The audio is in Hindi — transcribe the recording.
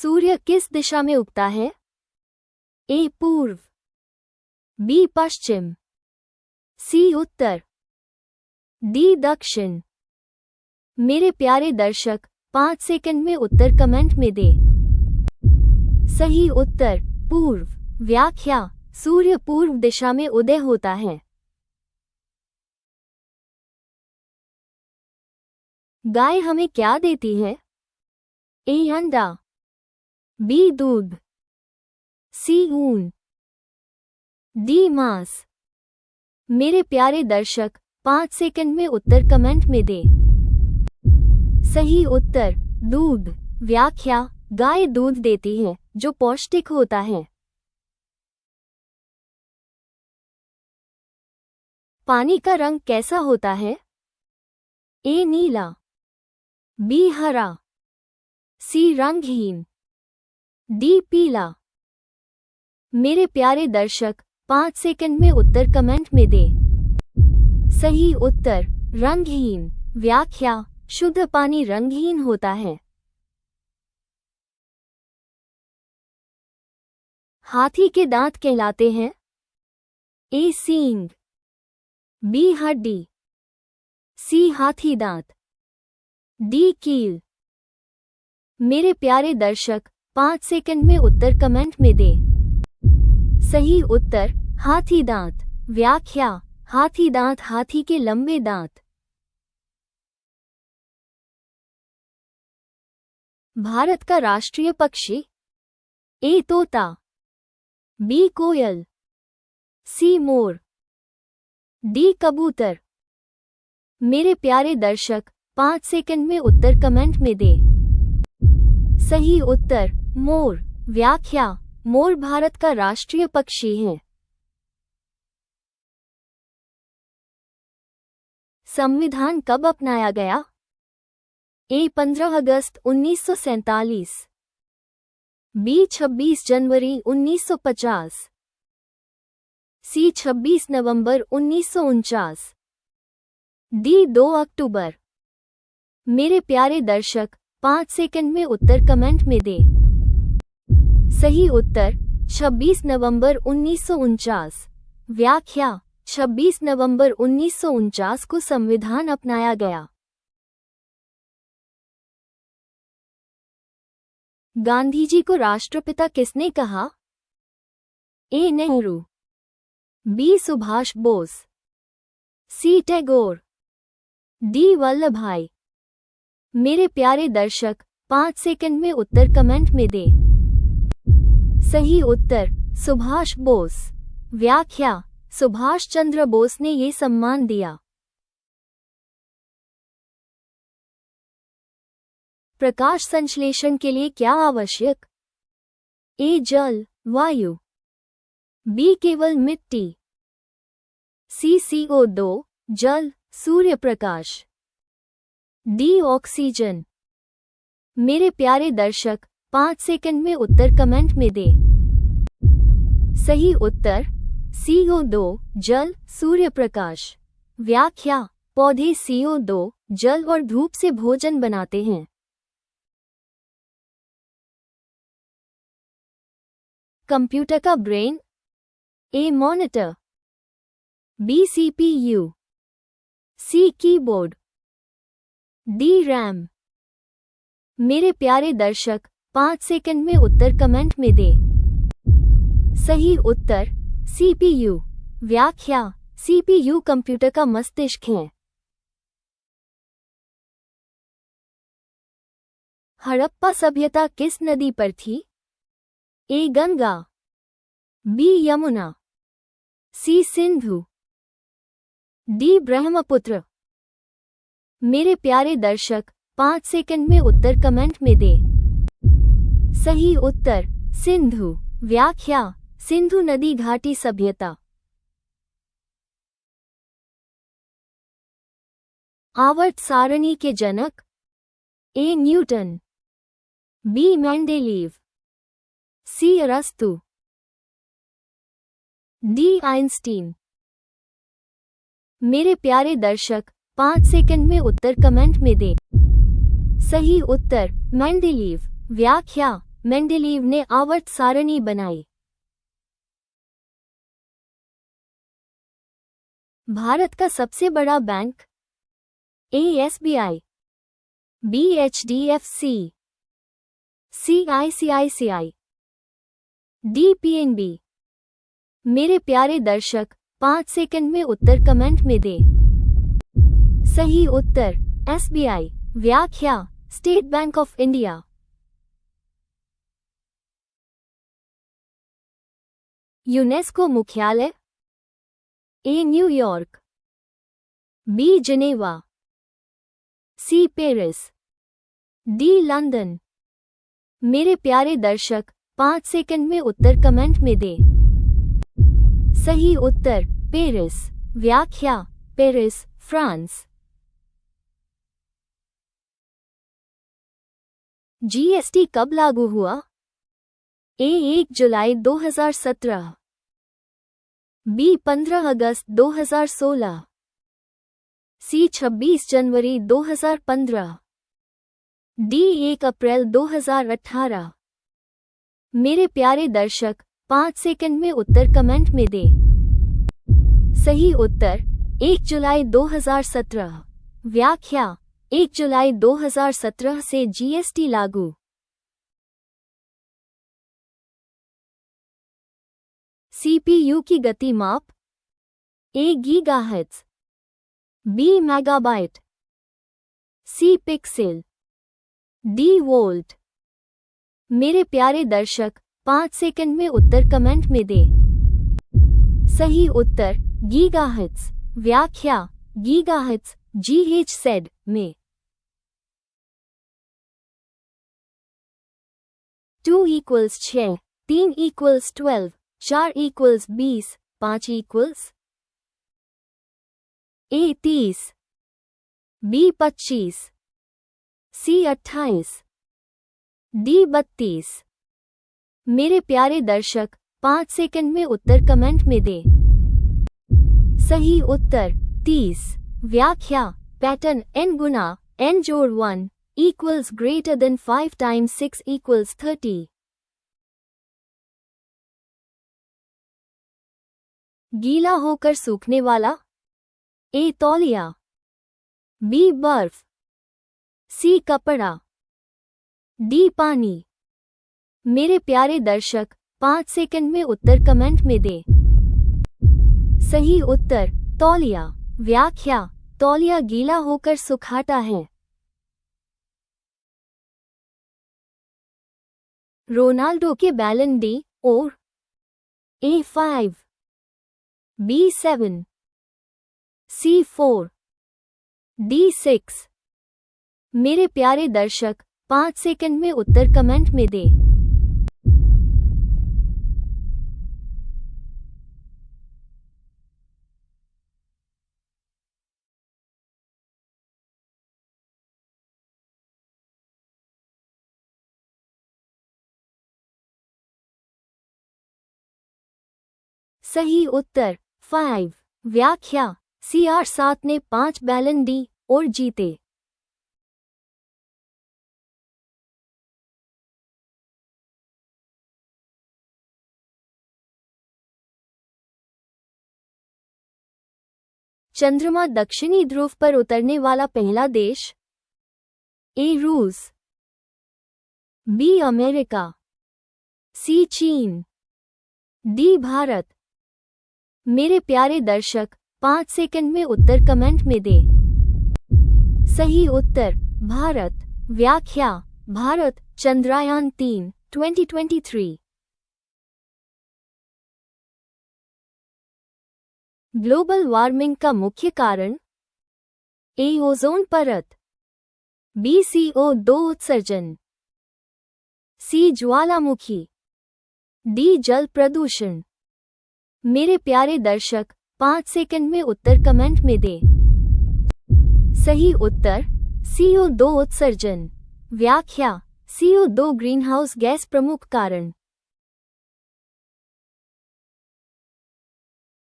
सूर्य किस दिशा में उगता है? ए पूर्व, बी पश्चिम, सी उत्तर, डी दक्षिण। मेरे प्यारे दर्शक 5 सेकंड में उत्तर कमेंट में दे। सही उत्तर पूर्व। व्याख्या: सूर्य पूर्व दिशा में उदय होता है। गाय हमें क्या देती है? ए अंडा, बी दूध, सी ऊन, डी मांस। मेरे प्यारे दर्शक 5 सेकंड में उत्तर कमेंट में दे। सही उत्तर दूध। व्याख्या: गाय दूध देती है जो पौष्टिक होता है। पानी का रंग कैसा होता है? ए नीला, बी हरा, सी रंगहीन, डी पीला। मेरे प्यारे दर्शक 5 सेकंड में उत्तर कमेंट में दे। सही उत्तर रंगहीन। व्याख्या: शुद्ध पानी रंगहीन होता है। हाथी के दांत कहलाते हैं? ए सींग, बी हड्डी, सी हाथी दांत, डी कील। मेरे प्यारे दर्शक 5 सेकंड में उत्तर कमेंट में दे। सही उत्तर हाथी दांत। व्याख्या: हाथी दांत हाथी के लंबे दांत। भारत का राष्ट्रीय पक्षी? ए तोता, बी कोयल, सी मोर, डी कबूतर। मेरे प्यारे दर्शक 5 सेकंड में उत्तर कमेंट में दे। सही उत्तर मोर। व्याख्या: मोर भारत का राष्ट्रीय पक्षी है। संविधान कब अपनाया गया? ए 15 अगस्त 1947, बी 26 जनवरी 1950, सी 26 नवंबर 1949, डी 2 अक्टूबर। मेरे प्यारे दर्शक 5 सेकंड में उत्तर कमेंट में दे। सही उत्तर 26 नवंबर 1949। व्याख्या: 26 नवंबर 1949 को संविधान अपनाया गया। गांधी जी को राष्ट्रपिता किसने कहा? ए नेहरू, बी सुभाष बोस, सी टैगोर, डी वल्लभ भाई। मेरे प्यारे दर्शक 5 सेकंड में उत्तर कमेंट में दे। सही उत्तर सुभाष बोस। व्याख्या: सुभाष चंद्र बोस ने ये सम्मान दिया। प्रकाश संश्लेषण के लिए क्या आवश्यक? ए जल, वायु, बी केवल मिट्टी, सी CO2 जल, सूर्य प्रकाश, डी ऑक्सीजन। मेरे प्यारे दर्शक 5 सेकंड में उत्तर कमेंट में दे। सही उत्तर CO2 जल, सूर्य प्रकाश। व्याख्या: पौधे CO2 जल और धूप से भोजन बनाते हैं। कंप्यूटर का brain? A monitor, B CPU, C keyboard, D RAM. मेरे प्यारे दर्शक 5 सेकंड में उत्तर कमेंट में दे। सही उत्तर CPU। व्याख्या: CPU कंप्यूटर का मस्तिष्क है। हड़प्पा सभ्यता किस नदी पर थी? ए गंगा, बी यमुना, सी सिंधु, डी ब्रह्मपुत्र। मेरे प्यारे दर्शक 5 सेकंड में उत्तर कमेंट में दे। सही उत्तर सिंधु। व्याख्या: सिंधु नदी घाटी सभ्यता। आवर्त सारणी के जनक? ए न्यूटन, बी मेंडेलीव, सी अरस्तु, डी आइंस्टीन। मेरे प्यारे दर्शक 5 सेकंड में उत्तर कमेंट में दे। सही उत्तर मेंडेलीव। व्याख्या: मेंडेलीव ने आवर्त सारणी बनाई? भारत का सबसे बड़ा bank? A. SBI, B. HDFC, C. ICICI, D. PNB। मेरे प्यारे दर्शक 5 सेकंड में उत्तर कमेंट में दे। सही उत्तर SBI। व्याख्या state bank of India. UNESCO मुख्यालय? A. New York, B. Geneva, C. Paris, D. London. मेरे प्यारे दर्शक 5 सेकंड में उत्तर कमेंट में दे। सही उत्तर पेरिस। व्याख्या पेरिस, फ्रांस। GST कब लागू हुआ? A. 1 July 2017, B. 15 August 2016, C. 26 January 2015, D. 1 अप्रैल 2018। मेरे प्यारे दर्शक 5 सेकंड में उत्तर कमेंट में दे। सही उत्तर 1 जुलाई 2017। व्याख्या 1 जुलाई 2017 से GST लागू। CPU की गति माप? A. Gigahertz, B. Megabyte, C. Pixel, D. Volt. मेरे प्यारे दर्शक 5 सेकंड में उत्तर कमेंट में दे। सही उत्तर गीगाहर्ट्ज। व्याख्या गीगाहर्ट्ज GHz में। 2 = 6, 3 = 12, 4 = 20, 5 = A. 30, B. 25, C. 28, D. 32। मेरे प्यारे दर्शक 5 सेकंड में उत्तर कमेंट में दे। सही उत्तर 30। व्याख्या पैटर्न n गुना n जोड़ 1 equals greater than 5 times 6 equals 30। गीला होकर सूखने वाला? A. तौलिया, B. बर्फ, C. कपड़ा, D. पानी। मेरे प्यारे दर्शक 5 सेकंड में उत्तर कमेंट में दे। सही उत्तर तौलिया। व्याख्या तौलिया गीला होकर सुखाता है। रोनाल्डो के बैलन डी और? A. 5, B. 7, C. 4, D. 6। मेरे प्यारे दर्शक 5 सेकंड में उत्तर कमेंट में दे। सही उत्तर 5। व्याख्या CR7 ने 5 बैलन डी और जीते। चंद्रमा दक्षिणी ध्रुव पर उतरने वाला पहला देश? A. रूस, B. America, C. चीन, D. भारत। मेरे प्यारे दर्शक 5 सेकंड में उत्तर कमेंट में दे। सही उत्तर भारत। व्याख्या भारत चंद्रयान 3 2023। ग्लोबल वार्मिंग का मुख्य कारण? A. ओजोन परत, B. CO2 उत्सर्जन, C. ज्वालामुखी, D. जल प्रदूषण। मेरे प्यारे दर्शक 5 सेकंड में उत्तर कमेंट में दे। सही उत्तर CO2 उत्सर्जन। व्याख्या CO2 ग्रीनहाउस गैस प्रमुख कारण।